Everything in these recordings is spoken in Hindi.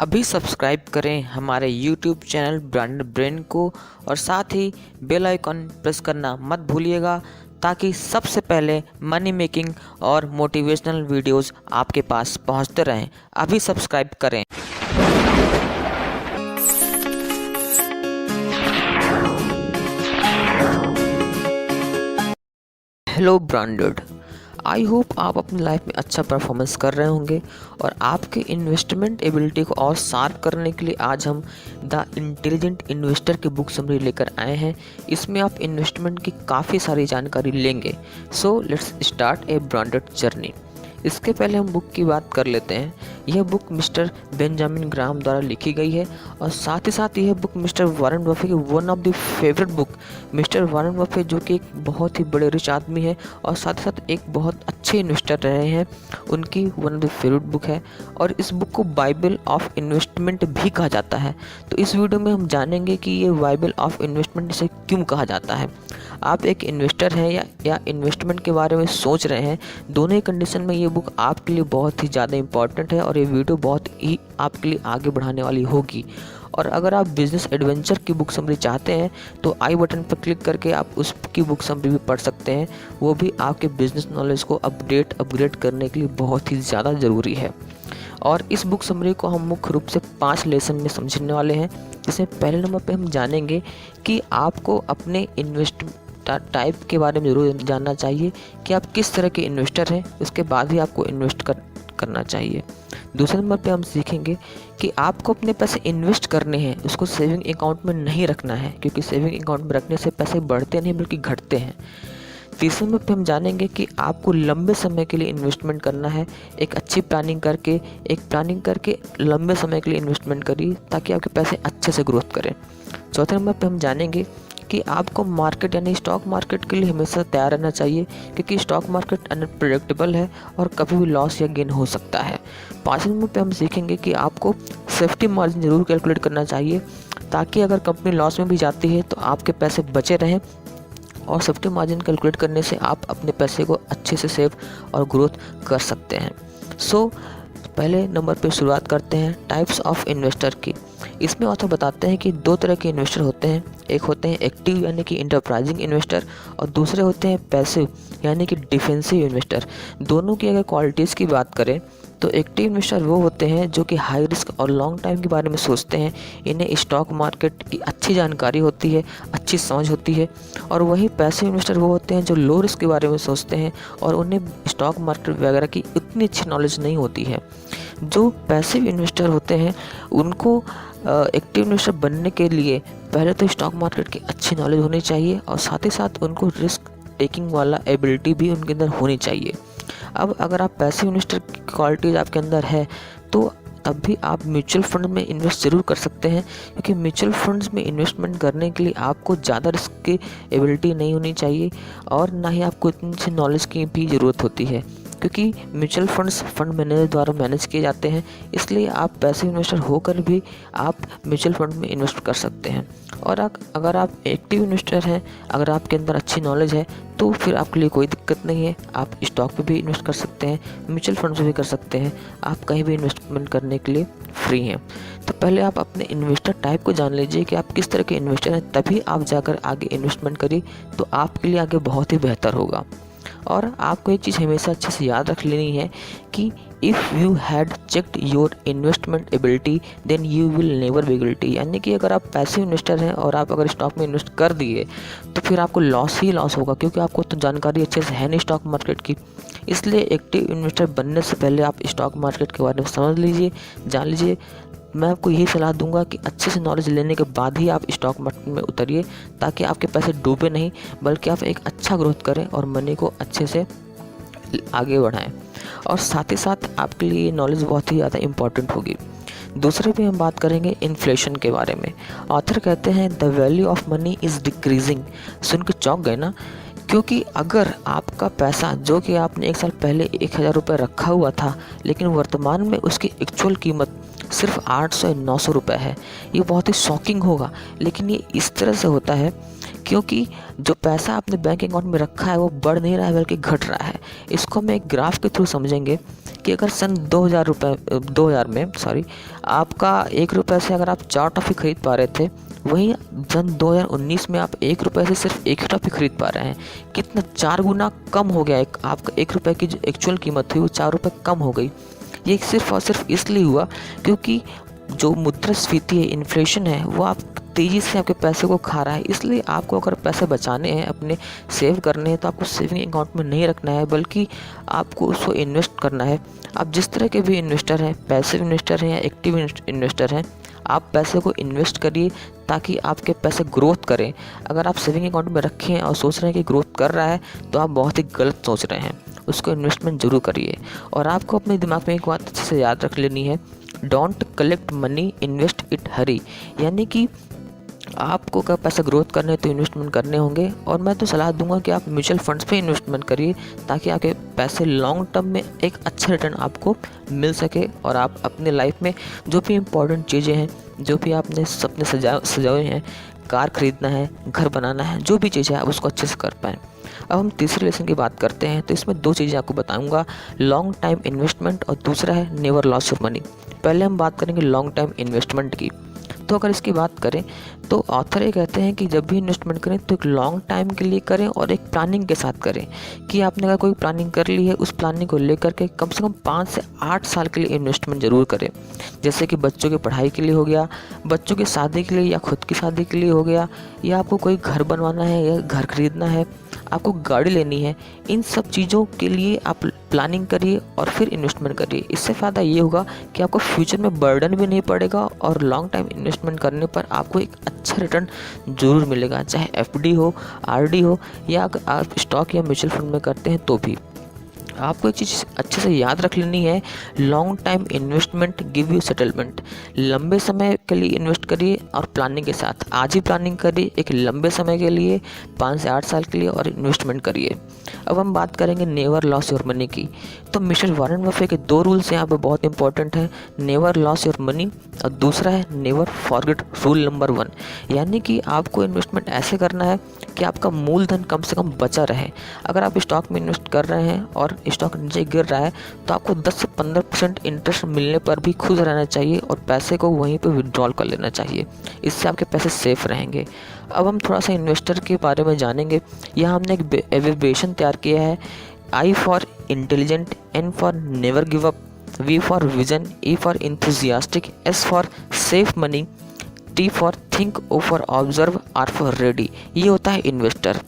अभी सब्सक्राइब करें हमारे YouTube चैनल ब्रांडेड ब्रेन को और साथ ही बेल आइकन प्रेस करना मत भूलिएगा ताकि सबसे पहले मनी मेकिंग और मोटिवेशनल वीडियोस आपके पास पहुंचते रहें। अभी सब्सक्राइब करें। हेलो ब्रांडेड, आई होप आप अपनी लाइफ में अच्छा परफॉर्मेंस कर रहे होंगे और आपके इन्वेस्टमेंट एबिलिटी को और शार्प करने के लिए आज हम द इंटेलिजेंट इन्वेस्टर की बुक समरी लेकर आए हैं। इसमें आप इन्वेस्टमेंट की काफ़ी सारी जानकारी लेंगे। So let's start A branded journey. इसके पहले हम बुक की बात कर लेते हैं। यह बुक मिस्टर बेंजामिन ग्राहम द्वारा लिखी गई है और साथ ही साथ यह बुक मिस्टर वॉरेन बफे की one of the favourite book. Mister Warren Buffett जो कि एक बहुत ही बड़े रिच आदमी है और साथ ही साथ एक बहुत अच्छे इन्वेस्टर रहे हैं, उनकी one of the favourite book है और इस बुक को बाइबल ऑफ इन्वेस्टमेंट भी कहा जाता है। तो इस वीडियो में हम जानेंगे कि ये बाइबल ऑफ इन्वेस्टमेंट इसे क्यों कहा जाता है। आप एक इन्वेस्टर हैं या इन्वेस्टमेंट के बारे में सोच रहे हैं, दोनों ही कंडीशन में ये बुक आपके लिए बहुत ही ज़्यादा इंपॉर्टेंट है और ये वीडियो बहुत ही आपके लिए आगे बढ़ाने वाली होगी। और अगर आप बिजनेस एडवेंचर की बुक समरी चाहते हैं तो आई बटन पर क्लिक करके आप उसकी बुक समरी भी पढ़ सकते हैं। वो भी आपके बिजनेस नॉलेज को अपग्रेड करने के लिए बहुत ही ज़्यादा ज़रूरी है। और इस बुक समरी को हम मुख्य रूप से 5 लेसन में समझने वाले हैं। जिसमें पहले नंबर पे हम जानेंगे कि आपको अपने इन्वेस्ट टाइप के बारे में ज़रूर जानना चाहिए कि आप किस तरह के इन्वेस्टर हैं, उसके बाद ही आपको इन्वेस्ट करना चाहिए। दूसरे नंबर पे हम सीखेंगे कि आपको अपने पैसे इन्वेस्ट करने हैं, उसको सेविंग अकाउंट में नहीं रखना है, क्योंकि सेविंग अकाउंट में रखने से पैसे बढ़ते नहीं बल्कि घटते हैं। तीसरे नंबर पे हम जानेंगे कि आपको लंबे समय के लिए इन्वेस्टमेंट करना है। एक अच्छी प्लानिंग करके लंबे समय के लिए इन्वेस्टमेंट करिए ताकि आपके पैसे अच्छे से ग्रोथ करें। चौथे नंबर पे हम जानेंगे कि आपको मार्केट यानी स्टॉक मार्केट के लिए हमेशा तैयार रहना चाहिए, क्योंकि स्टॉक मार्केट अनप्रेडिक्टेबल है और कभी भी लॉस या गेन हो सकता है। पाँचवें नंबर पे हम सीखेंगे कि आपको सेफ्टी मार्जिन ज़रूर कैलकुलेट करना चाहिए ताकि अगर कंपनी लॉस में भी जाती है तो आपके पैसे बचे रहें। और सेफ्टी मार्जिन कैलकुलेट करने से आप अपने पैसे को अच्छे से सेव और ग्रोथ कर सकते हैं। सो पहले नंबर पे शुरुआत करते हैं टाइप्स ऑफ इन्वेस्टर की। इसमें ऑथर बताते हैं कि 2 तरह के इन्वेस्टर होते हैं। एक होते हैं एक्टिव यानी कि इंटरप्राइजिंग इन्वेस्टर और दूसरे होते हैं पैसिव यानी कि डिफेंसिव इन्वेस्टर। दोनों की अगर क्वालिटीज़ की बात करें तो एक्टिव इन्वेस्टर वो होते हैं जो कि हाई रिस्क और लॉन्ग टाइम के बारे में सोचते हैं। इन्हें स्टॉक मार्केट की अच्छी जानकारी होती है, अच्छी समझ होती है। और वहीं पैसिव इन्वेस्टर वो होते हैं जो लो रिस्क के बारे में सोचते हैं और उन्हें स्टॉक मार्केट वगैरह की उतनी अच्छी नॉलेज नहीं होती है। जो पैसिव इन्वेस्टर होते हैं उनको एक्टिव इन्वेस्टर बनने के लिए पहले तो स्टॉक मार्केट की अच्छी नॉलेज होनी चाहिए और साथ ही साथ उनको रिस्क टेकिंग वाला एबिलिटी भी उनके अंदर होनी चाहिए। अब अगर आप पैसिव इन्वेस्टर की क्वालिटीज़ आपके अंदर है तो तब भी आप म्यूचुअल फंड में इन्वेस्ट ज़रूर कर सकते हैं, क्योंकि म्यूचुअल फंड्स में इन्वेस्टमेंट करने के लिए आपको ज़्यादा रिस्क की एबिलिटी नहीं होनी चाहिए और ना ही आपको इतनी सी नॉलेज की भी ज़रूरत होती है, क्योंकि म्यूचुअल फंड्स फंड मैनेजर द्वारा मैनेज किए जाते हैं। इसलिए आप पैसिव इन्वेस्टर होकर भी आप म्यूचुअल फंड में इन्वेस्ट कर सकते हैं। और अगर आप एक्टिव इन्वेस्टर हैं, अगर आपके अंदर अच्छी नॉलेज है तो फिर आपके लिए कोई दिक्कत नहीं है। आप स्टॉक पे भी इन्वेस्ट कर सकते हैं, म्यूचुअल फंड में भी कर सकते हैं, आप कहीं भी इन्वेस्टमेंट करने के लिए फ्री हैं। तो पहले आप अपने इन्वेस्टर टाइप को जान लीजिए कि आप किस तरह के इन्वेस्टर हैं, तभी आप जाकर आगे इन्वेस्टमेंट करिए तो आपके लिए आगे बहुत ही बेहतर होगा। और आपको एक चीज़ हमेशा अच्छे से याद रख लेनी है कि if you had checked your investment ability then you will never be guilty. यानी कि अगर आप पैसिव इन्वेस्टर हैं और आप अगर स्टॉक में इन्वेस्ट कर दिए तो फिर आपको लॉस ही लॉस होगा, क्योंकि आपको तो जानकारी अच्छे से है नहीं स्टॉक मार्केट की। इसलिए एक्टिव इन्वेस्टर बनने से पहले आप स्टॉक मार्केट के बारे में समझ लीजिए, जान लीजिए। मैं आपको यही सलाह दूंगा कि अच्छे से नॉलेज लेने के बाद ही आप स्टॉक मार्केट में उतरिए ताकि आपके पैसे डूबे नहीं, बल्कि आप एक अच्छा ग्रोथ करें और मनी को अच्छे से आगे बढ़ाएं। और साथ ही साथ आपके लिए नॉलेज बहुत ही ज़्यादा इम्पॉर्टेंट होगी। दूसरे पे हम बात करेंगे इन्फ्लेशन के बारे में। ऑथर कहते हैं the value of money is decreasing. सुन के चौंक गए ना, क्योंकि अगर आपका पैसा जो कि आपने 1 साल पहले 1000 रुपये रखा हुआ था लेकिन वर्तमान में उसकी एक्चुअल कीमत सिर्फ 800 या 900 रुपये है, ये बहुत ही शॉकिंग होगा। लेकिन ये इस तरह से होता है क्योंकि जो पैसा आपने बैंक अकाउंट में रखा है वो बढ़ नहीं रहा है बल्कि घट रहा है। इसको हम एक ग्राफ के थ्रू समझेंगे कि अगर सन 2000 में आपका 1 रुपये से अगर आप 4 टॉफ़ी खरीद पा रहे थे, वहीं सन 2019 में आप 1 रुपये से सिर्फ 1 टॉफ़ी खरीद पा रहे हैं। कितना 4 गुना कम हो गया। आपका 1 रुपये की जो एक्चुअल कीमत थी वो 4 रुपये कम हो गई। ये सिर्फ और सिर्फ इसलिए हुआ क्योंकि जो मुद्रास्फीति है, इन्फ्लेशन है, वो आप तेज़ी से आपके पैसे को खा रहा है। इसलिए आपको अगर पैसे बचाने हैं, अपने सेव करने हैं, तो आपको सेविंग अकाउंट में नहीं रखना है, बल्कि आपको उसको इन्वेस्ट करना है। आप जिस तरह के भी इन्वेस्टर हैं, पैसिव इन्वेस्टर हैं या एक्टिव इन्वेस्टर हैं, आप पैसे को इन्वेस्ट करिए ताकि आपके पैसे ग्रोथ करें। अगर आप सेविंग अकाउंट में रखें और सोच रहे हैं कि ग्रोथ कर रहा है, तो आप बहुत ही गलत सोच रहे हैं। उसको इन्वेस्टमेंट ज़रूर करिए। और आपको अपने दिमाग में एक बात अच्छे से याद रख लेनी है, don't collect money, invest it हरी। यानी कि आपको अगर पैसा ग्रोथ करने तो इन्वेस्टमेंट करने होंगे, और मैं तो सलाह दूंगा कि आप म्यूचुअल फंड्स पे इन्वेस्टमेंट करिए ताकि आपके पैसे लॉन्ग टर्म में एक अच्छा रिटर्न आपको मिल सके, और आप अपने लाइफ में जो भी इम्पोर्टेंट चीज़ें हैं, जो भी आपने सपने सजाए हैं, कार खरीदना है, घर बनाना है, जो भी चीज़ें आप उसको अच्छे से कर पाएँ। अब हम तीसरे लेसन की बात करते हैं, तो इसमें 2 चीज़ें आपको बताऊंगा, लॉन्ग टाइम इन्वेस्टमेंट और दूसरा है नेवर लॉस योर मनी। पहले हम बात करेंगे लॉन्ग टाइम इन्वेस्टमेंट की। तो अगर इसकी बात करें तो ऑथर ये कहते हैं कि जब भी इन्वेस्टमेंट करें तो एक लॉन्ग टाइम के लिए करें और एक प्लानिंग के साथ करें, कि आपने अगर कोई प्लानिंग कर ली है, उस प्लानिंग को लेकर के कम से कम 5 से 8 साल के लिए इन्वेस्टमेंट ज़रूर करें। जैसे कि बच्चों की पढ़ाई के लिए हो गया, बच्चों की शादी के लिए या खुद की शादी के लिए हो गया, या आपको कोई घर बनवाना है या घर खरीदना है, आपको गाड़ी लेनी है, इन सब चीज़ों के लिए आप प्लानिंग करिए और फिर इन्वेस्टमेंट करिए। इससे फ़ायदा ये होगा कि आपको फ्यूचर में बर्डन भी नहीं पड़ेगा, और लॉन्ग टाइम इन्वेस्टमेंट करने पर आपको एक अच्छा रिटर्न ज़रूर मिलेगा, चाहे एफडी हो, आरडी हो, या अगर आप स्टॉक या म्यूचुअल फंड में करते हैं तो भी। आपको एक चीज़ अच्छे से याद रख लेनी है, long time investment give you settlement. लंबे समय के लिए इन्वेस्ट करिए और प्लानिंग के साथ। आज ही प्लानिंग करिए एक लंबे समय के लिए, 5 से 8 साल के लिए, और इन्वेस्टमेंट करिए। अब हम बात करेंगे नेवर लॉस योर मनी की। तो मिस्टर वॉरेन बफे के 2 रूल्स यहाँ पे बहुत इंपॉर्टेंट हैं, नेवर लॉस योर मनी और दूसरा है नेवर फॉरगेट रूल नंबर 1। यानी कि आपको इन्वेस्टमेंट ऐसे करना है कि आपका मूलधन कम से कम बचा रहे। अगर आप स्टॉक में इन्वेस्ट कर रहे हैं और स्टॉक नीचे गिर रहा है, तो आपको 10 से 15% इंटरेस्ट मिलने पर भी खुश रहना चाहिए और पैसे को वहीं पे विड्रॉल कर लेना चाहिए। इससे आपके पैसे सेफ रहेंगे। अब हम थोड़ा सा इन्वेस्टर के बारे में जानेंगे। यहाँ हमने एक एब्रिविएशन तैयार किया है, I for intelligent, N for never give up, V for vision, E for enthusiastic, S for safe money, T for think, O for observe, R for ready. ये होता है इन्वेस्टर।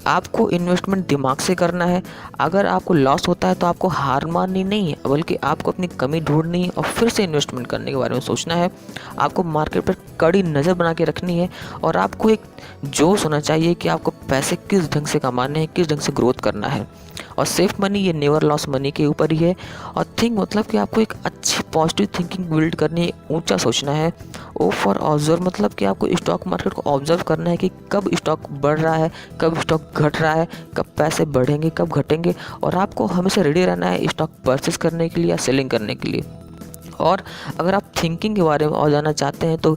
आपको इन्वेस्टमेंट दिमाग से करना है। अगर आपको लॉस होता है तो आपको हार माननी नहीं है, बल्कि आपको अपनी कमी ढूंढनी है और फिर से इन्वेस्टमेंट करने के बारे में सोचना है। आपको मार्केट पर कड़ी नज़र बना के रखनी है, और आपको एक जोश होना चाहिए कि आपको पैसे किस ढंग से कमाने हैं, किस ढंग से ग्रोथ करना है। और सेफ मनी, ये नेवर लॉस मनी के ऊपर ही है। और थिंक मतलब कि आपको एक अच्छी पॉजिटिव थिंकिंग बिल्ड करनी है, ऊंचा सोचना है। ओ फॉर ऑब्जर्व मतलब कि आपको स्टॉक मार्केट को ऑब्जर्व करना है कि कब स्टॉक बढ़ रहा है, कब स्टॉक घट रहा है, कब पैसे बढ़ेंगे, कब घटेंगे, और आपको हमेशा रेडी रहना है स्टॉक परचेस करने के लिए या सेलिंग करने के लिए। और अगर आप थिंकिंग के बारे में और जानना चाहते हैं तो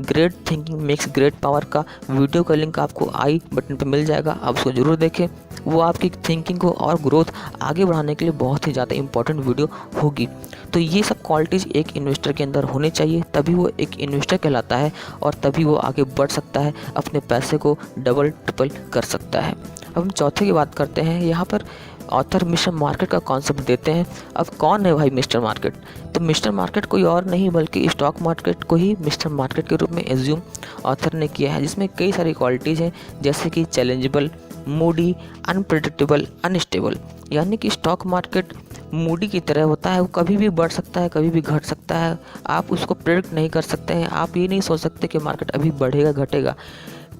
great thinking makes great power का वीडियो का लिंक आपको आई बटन पर मिल जाएगा, आप उसको ज़रूर देखें। वो आपकी थिंकिंग को और ग्रोथ आगे बढ़ाने के लिए बहुत ही ज़्यादा इंपॉर्टेंट वीडियो होगी। तो ये सब क्वालिटीज़ एक इन्वेस्टर के अंदर होने चाहिए, तभी वो एक इन्वेस्टर कहलाता है और तभी वो आगे बढ़ सकता है, अपने पैसे को डबल ट्रिपल कर सकता है। अब हम चौथे की बात करते हैं। यहाँ पर ऑथर मिस्टर मार्केट का कॉन्सेप्ट देते हैं। अब कौन है भाई मिस्टर मार्केट? तो मिस्टर मार्केट कोई और नहीं बल्कि स्टॉक मार्केट को ही मिस्टर मार्केट के रूप में एज्यूम ऑथर ने किया है, जिसमें कई सारी क्वालिटीज़ हैं, जैसे कि चैलेंजेबल, मूडी, अनप्रेडिक्टेबल, अनस्टेबल। यानी कि स्टॉक मार्केट मूडी की तरह होता है, वो कभी भी बढ़ सकता है, कभी भी घट सकता है। आप उसको प्रेडिक्ट नहीं कर सकते हैं। आप ये नहीं सोच सकते कि मार्केट अभी बढ़ेगा घटेगा,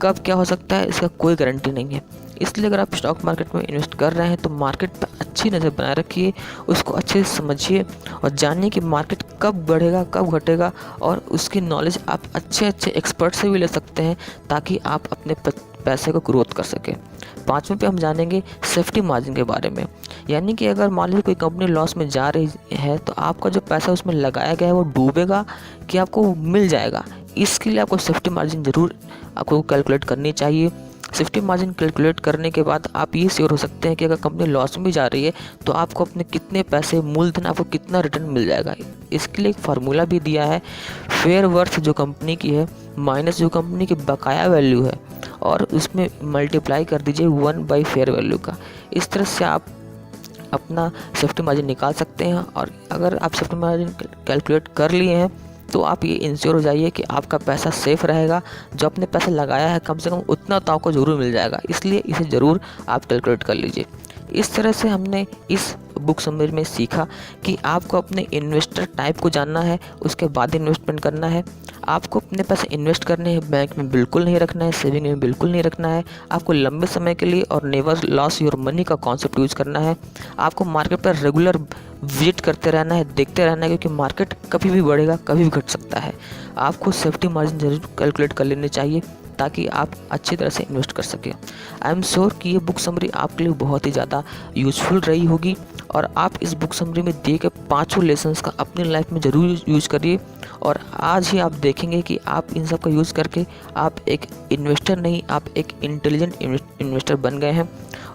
कब क्या हो सकता है इसका कोई गारंटी नहीं है। इसलिए अगर आप स्टॉक मार्केट में इन्वेस्ट कर रहे हैं तो मार्केट पर अच्छी नज़र बनाए रखिए, उसको अच्छे से समझिए और जानिए कि मार्केट कब बढ़ेगा कब घटेगा, और उसकी नॉलेज आप अच्छे अच्छे एक्सपर्ट से भी ले सकते हैं ताकि आप अपने पैसे को ग्रोथ कर सकें। 5वें पे हम जानेंगे सेफ्टी मार्जिन के बारे में। यानी कि अगर मान लीजिए कोई कंपनी लॉस में जा रही है तो आपका जो पैसा उसमें लगाया गया है वो डूबेगा कि आपको मिल जाएगा। इसके लिए आपको सेफ्टी मार्जिन ज़रूर आपको कैलकुलेट करनी चाहिए। सेफ्टी मार्जिन कैलकुलेट करने के बाद आप ये श्योर हो सकते हैं कि अगर कंपनी लॉस में भी जा रही है तो आपको अपने कितने पैसे मूलधन आपको कितना रिटर्न मिल जाएगा। इसके लिए एक फार्मूला भी दिया है, फेयर वर्थ जो कंपनी की है माइनस जो कंपनी की बकाया वैल्यू है और उसमें मल्टीप्लाई कर दीजिए 1 फेयर वैल्यू का। इस तरह से आप अपना सेफ्टी मार्जिन निकाल सकते हैं। और अगर आप सेफ्टी मार्जिन कैलकुलेट कर लिए हैं तो आप ये इंश्योर हो जाइए कि आपका पैसा सेफ रहेगा। जो आपने पैसा लगाया है कम से कम उतना तो आपको ज़रूर मिल जाएगा, इसलिए इसे ज़रूर आप कैलकुलेट कर लीजिए। इस तरह से हमने इस बुक समरी में सीखा कि आपको अपने इन्वेस्टर टाइप को जानना है, उसके बाद इन्वेस्टमेंट करना है। आपको अपने पैसे इन्वेस्ट करने हैं, बैंक में बिल्कुल नहीं रखना है, सेविंग में बिल्कुल नहीं रखना है। आपको लंबे समय के लिए और नेवर लॉस योर मनी का कॉन्सेप्ट यूज़ करना है। आपको मार्केट पर रेगुलर विजिट करते रहना है, देखते रहना है, क्योंकि मार्केट कभी भी बढ़ेगा कभी भी घट सकता है। आपको सेफ्टी मार्जिन जरूर कैलकुलेट कर लेनी चाहिए ताकि आप अच्छी तरह से इन्वेस्ट कर सकें। आई एम श्योर कि ये बुक समरी आपके लिए बहुत ही ज़्यादा यूज़फुल रही होगी और आप इस बुक समरी में दिए गए 5 लेसन्स का अपनी लाइफ में ज़रूर यूज़ करिए। और आज ही आप देखेंगे कि आप इन सब का यूज़ करके आप एक इन्वेस्टर नहीं, आप एक इंटेलिजेंट इन्वेस्टर बन गए हैं।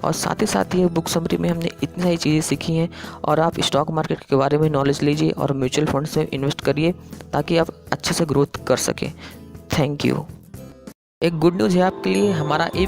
और साथ ही साथ ये बुक समरी में हमने इतनी सारी चीज़ें सीखी हैं और आप स्टॉक मार्केट के बारे में नॉलेज लीजिए और म्यूचुअल फंड्स में इन्वेस्ट करिए ताकि आप अच्छे से ग्रोथ कर सकें। Thank you. एक गुड न्यूज़ है आपके लिए, हमारा ई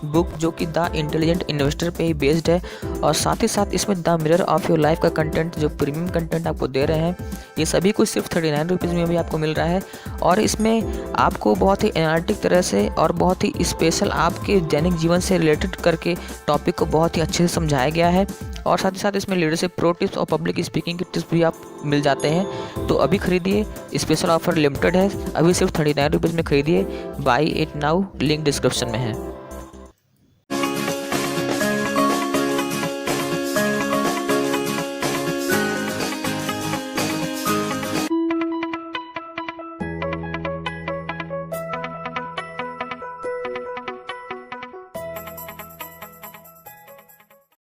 बुक जो कि द इंटेलिजेंट इन्वेस्टर पे ही बेस्ड है और साथ ही साथ इसमें the mirror of your life का कंटेंट जो प्रीमियम कंटेंट आपको दे रहे हैं ये सभी कुछ सिर्फ 39 रुपीज़ में भी आपको मिल रहा है। और इसमें आपको बहुत ही एनालिटिक तरह से और बहुत ही स्पेशल आपके दैनिक जीवन से रिलेटेड करके टॉपिक को बहुत ही अच्छे से समझाया गया है। और साथ ही साथ इसमें लीडरशिप प्रो टिप्स और पब्लिक स्पीकिंग की टिप्स भी आप मिल जाते हैं। तो अभी खरीदिए, स्पेशल ऑफर लिमिटेड है, अभी सिर्फ 39 रुपीज़ में खरीदिए। By it now, link description में है।